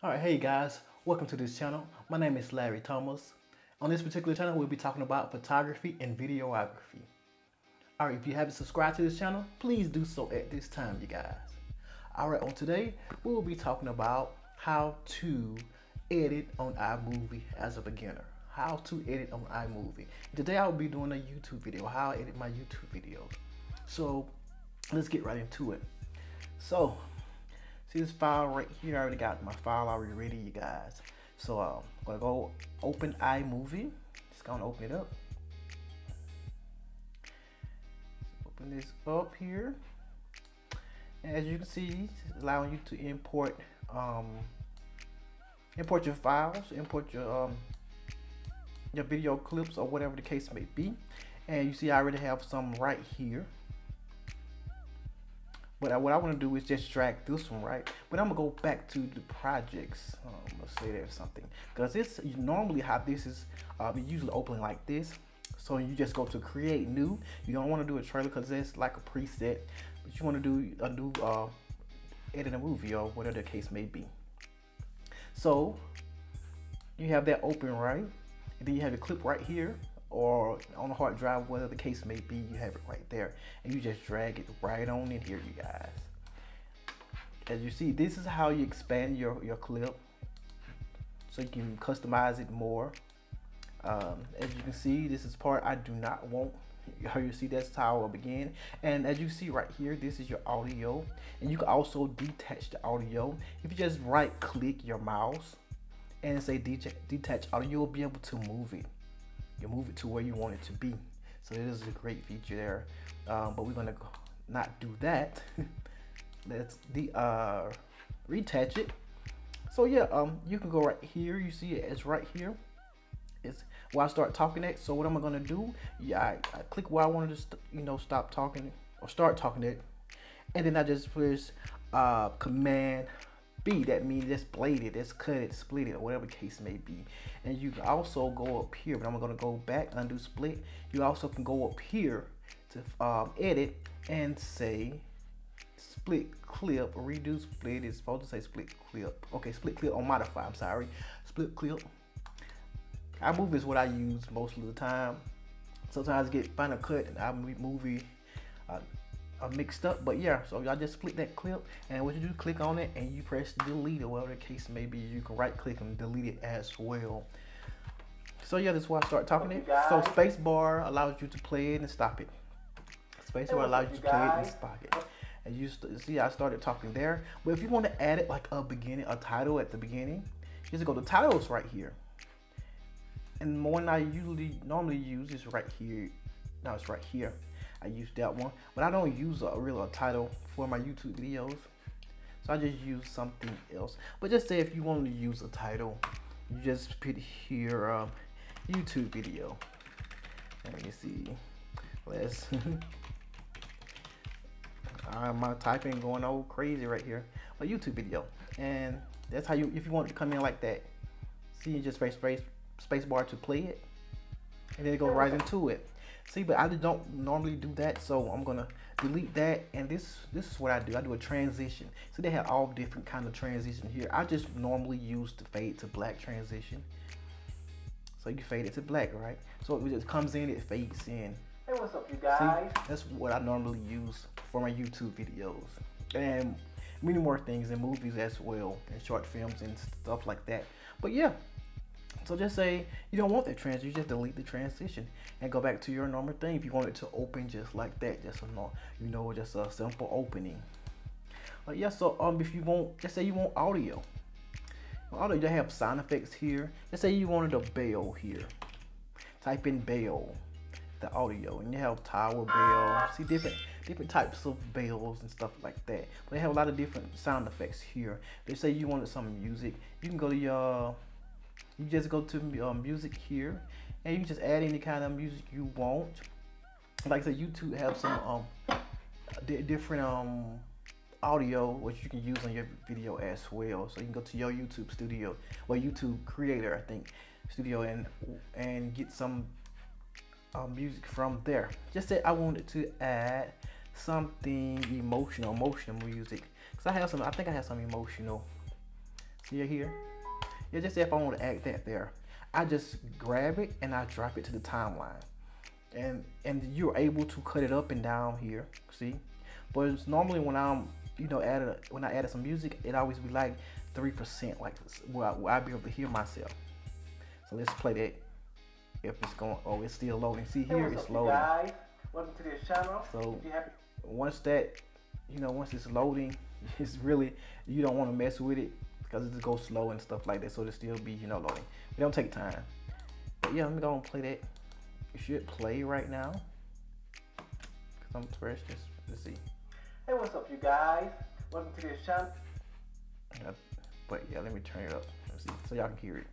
Alright, hey guys, welcome to this channel. My name is Larry Thomas. On this particular channel, we'll be talking about photography and videography. Alright, if you haven't subscribed to this channel, please do so at this time, you guys. Alright, on today, we will be talking about how to edit on iMovie as a beginner. How to edit on iMovie. Today, I'll be doing a YouTube video, how I edit my YouTube videos. So, let's get right into it. So, see this file right here? I already got my file already ready, you guys. So I'm gonna go open iMovie. Just gonna open it up. Open this up here. And as you can see, it's allowing you to import your files, import your video clips or whatever the case may be. And you see I already have some right here. But what I want to do is just drag this one, right? But I'm gonna go back to the projects. Let's say there's something, because it's normally how this is usually open like this. So you just go to create new. You don't want to do a trailer because it's like a preset, but you want to do a new edit a movie or whatever the case may be. So you have that open, right? And then you have the clip right here, or on the hard drive, whatever the case may be, you have it right there, and you just drag it right on in here, you guys. As you see, this is how you expand your clip, so you can customize it more. As you can see, this is part I do not want. How you see, that's how I'll begin. And as you see right here, this is your audio, and you can also detach the audio. If you just right click your mouse and say detach audio, you'll be able to move it. You move it to where you want it to be. So it is a great feature there. But we're gonna not do that. Let's retouch it. So yeah, you can go right here. You see it's right here. It's where I start talking at. So what am I gonna do? Yeah, I click where I wanted to stop talking or start talking it, and then I just press Command B. That means just blade it, just cut it, split it, or whatever the case may be. And you can also go up here, but I'm gonna go back, undo split. You also can go up here to edit and say split clip, or redo split. It's supposed to say split clip. Okay, split clip or modify, I'm sorry. Split clip. iMovie is what I use most of the time. Sometimes I get Final Cut and iMovie mixed up, but yeah, so y'all just split that clip, and what you do, click on it and you press delete, or whatever the case may be. You can right click and delete it as well. So yeah, that's why I start talking it. So space bar allows you to play it and stop it. Space bar allows you to play it and stop it. And you see I started talking there. But if you want to add it like a title at the beginning, you just go to titles right here. And one I normally use is right here. Now it's right here. I use that one, but I don't use a title for my YouTube videos, so I just use something else. But just say if you want to use a title, you just put here YouTube video. Let me see. Let's my typing going all crazy right here. A YouTube video, and that's how you, if you want it to come in like that. See, you just space bar to play it, and then it goes right into it. See, but I don't normally do that, so I'm gonna delete that. And this is what I do. I do a transition. So they have all different kind of transition here. I just normally use the fade to black transition. So you fade it to black, right? So it just comes in, it fades in. Hey, what's up, you guys? See, that's what I normally use for my YouTube videos, and many more things in movies as well, and short films and stuff like that. But yeah. So just say you don't want that transition, you just delete the transition and go back to your normal thing. If you want it to open just like that, just just a simple opening. But yeah, so if you want, just say you want audio. You have sound effects here. Just say you wanted a bell here. Type in bell, the audio, and you have tower bell. See different types of bells and stuff like that. But they have a lot of different sound effects here. They say you wanted some music. You can go to your you just go to music here, and you can just add any kind of music you want. Like I said, YouTube have some different audio which you can use on your video as well. So you can go to your YouTube studio, or YouTube creator, I think, studio, and get some music from there. Just say I wanted to add something emotional music, because I think I have some emotional here. Yeah, just say if I want to add that there, I just grab it and I drop it to the timeline, and you're able to cut it up and down here. See, but it's normally when I'm when I added some music, it always be like 3%, like where I'll be able to hear myself. So let's play that. If it's going, oh, it's still loading. See here, it's loading. Guys, welcome to this channel. So once that, once it's loading, it's really, you don't want to mess with it because it just goes slow and stuff like that. So it'll still be, loading. It don't take time. But yeah, let me go and play that. It should play right now. Cause I'm fresh. Let's see. Hey, what's up, you guys? Welcome to this channel. But yeah, let me turn it up. Let's see, so y'all can hear it.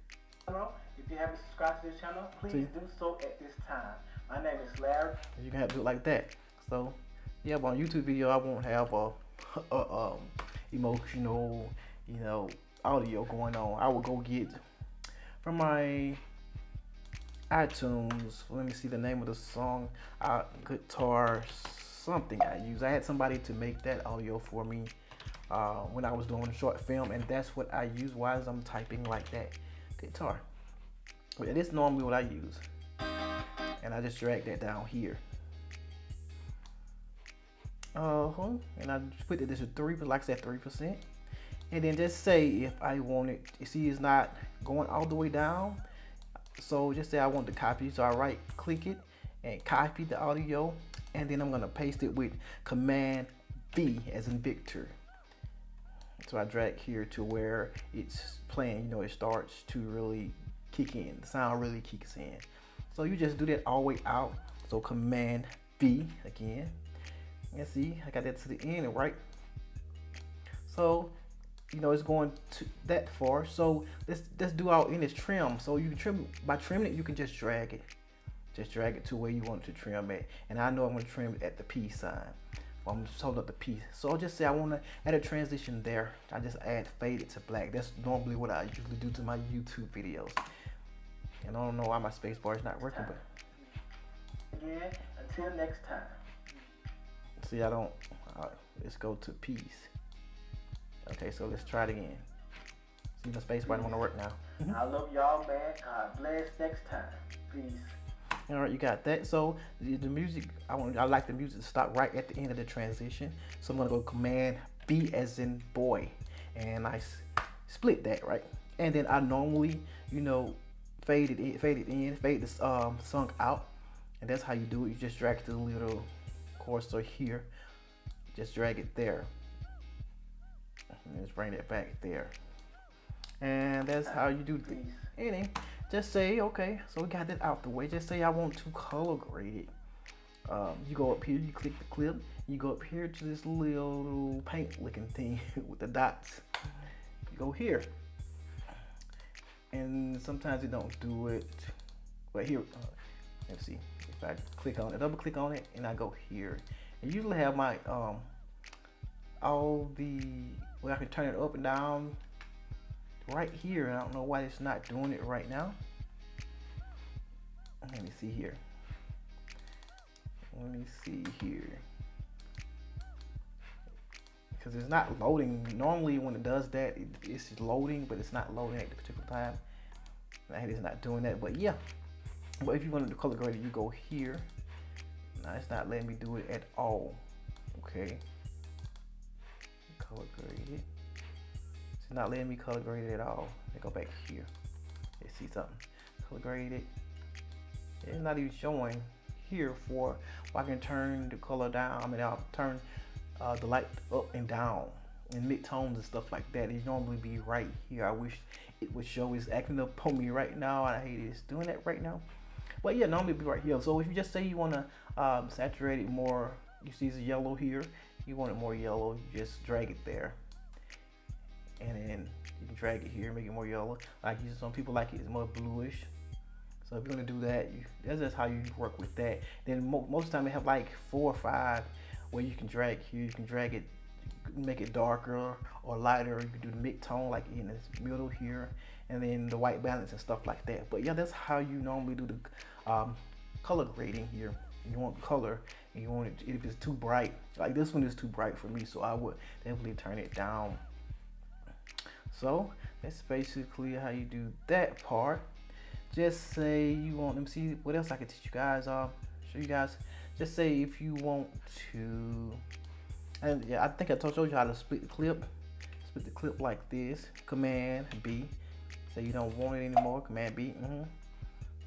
If you haven't subscribed to this channel, please do so at this time. My name is Larry. You can have to do it like that. So yeah, but on YouTube video, I won't have a emotional, audio going on. I will go get from my iTunes. Let me see the name of the song. Guitar something I use. I had somebody to make that audio for me when I was doing a short film, and that's what I use while I'm typing like that. Guitar. But it is normally what I use, and I just drag that down here. And I put this at 3%, like I said, 3%, and then just say if I want it. You see, it's not going all the way down, so just say I want to copy. So I right click it and copy the audio, and then I'm gonna paste it with Command V as in Victor. So I drag here to where it's playing, it starts to really kick in. The sound really kicks in. So you just do that all the way out. So Command V again. And see, I got that to the end, right? So, it's going to that far. So let's do our in this trim. So you can trim, by trimming it, you can just drag it. Just drag it to where you want it to trim at. And I know I'm gonna trim it at the P sign. I'm just holding up the P. So I'll just say I want to add a transition there. I just add faded to black. That's normally what I usually do to my YouTube videos. And I don't know why my space bar is not working, but again, until next time. See, let's go to P's. Okay, so let's try it again. See, my space bar don't want to work now. I love y'all, man. God bless. Next time. Peace. All right, you got that. So the music, I like the music to stop right at the end of the transition. So I'm gonna go Command B as in boy, and I split that, right? And then I normally, fade it in, fade the song out, and that's how you do it. You just drag the little cursor here, just drag it there, and just bring that back there, and that's how you do it. And just say, okay, so we got that out the way. Just say I want to color grade it. You go up here, you click the clip, you go up here to this little paint looking thing with the dots. You go here, and sometimes it don't do it, but here, let's see, if I click on it, double click on it, and I go here, and usually have my all the where I can turn it up and down right here. I don't know why it's not doing it right now. Let me see here. Because it's not loading. Normally when it does that, it's loading, but it's not loading at the particular time. And it's not doing that, but yeah. But if you want to color grade it, you go here. Now it's not letting me do it at all. Okay. Color grade it. It's not letting me color grade it at all. Let me go back here. Let's see something. Color grade it. It's not even showing here for I can turn the color down. I mean, I'll turn the light up and down in mid-tones and stuff like that. It normally be right here. I wish it would show. It's acting up on me right now. I hate it's doing that right now. But yeah, normally it'd be right here. So if you just say you want to saturate it more, you see it's yellow here. You want it more yellow, you just drag it there. And then you can drag it here, make it more yellow. Like some people like it's more bluish. So if you're gonna do that, that's just how you work with that. Then most of the time they have like 4 or 5 where you can drag here. You can drag it, make it darker or lighter. You can do the mid-tone like in the middle here, and then the white balance and stuff like that. But yeah, that's how you normally do the color grading here. You want color, and you want it if it's too bright. Like this one is too bright for me, so I would definitely turn it down. So that's basically how you do that part. Just say you want, let me see what else I can teach you guys. Show you guys. Just say if you want to, and yeah, I think I showed you how to split the clip. Split the clip like this. Command B. Say you don't want it anymore. Command B.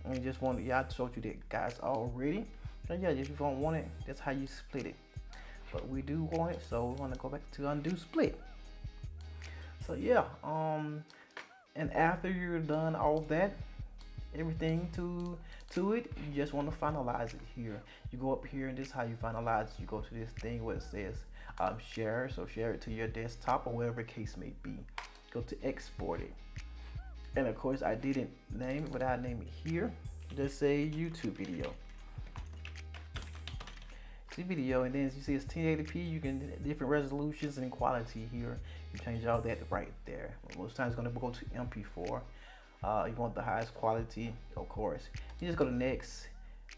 And you just want it. Yeah, I showed you that, guys, already. So yeah, if you don't want it, that's how you split it. But we do want it, so we want to go back to undo split. So yeah, and after you're done all that, everything to it, you just want to finalize it here. You go up here, and this is how you finalize it. You go to this thing where it says share, so share it to your desktop or whatever case may be. Go to export it, and of course I didn't name it, but I name it here. Just say YouTube video. Video, and then as you see it's 1080p, you can different resolutions and quality here. You change all that right there. Most times it's going to go to MP4. You want the highest quality, of course. You just go to next,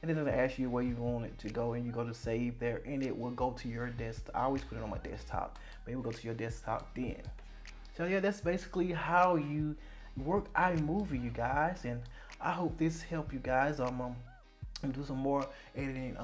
and then it'll ask you where you want it to go, and you go to save there, and it will go to your desktop. I always put it on my desktop, but it will go to your desktop then. So yeah, that's basically how you work iMovie, you guys, and I hope this helped you guys. I'm do some more editing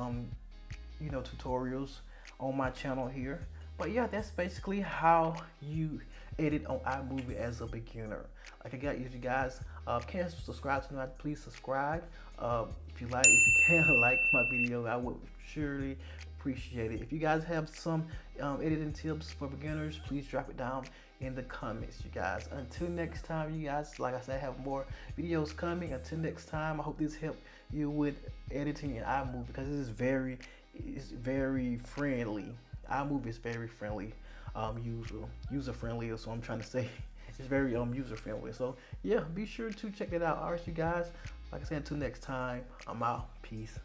tutorials on my channel here. But yeah, that's basically how you edit on iMovie as a beginner. Like I got, if you guys can't subscribe to me, please subscribe. If you can like my video, I would surely appreciate it. If you guys have some editing tips for beginners, please drop it down in the comments, you guys. Until next time, you guys, like I said, I have more videos coming. Until next time, I hope this helped you with editing in iMovie, because this is very friendly. iMovie is very friendly, user friendly. That's what I'm trying to say. It's very user friendly. So yeah, be sure to check it out. Alright, you guys. Like I said, until next time, I'm out. Peace.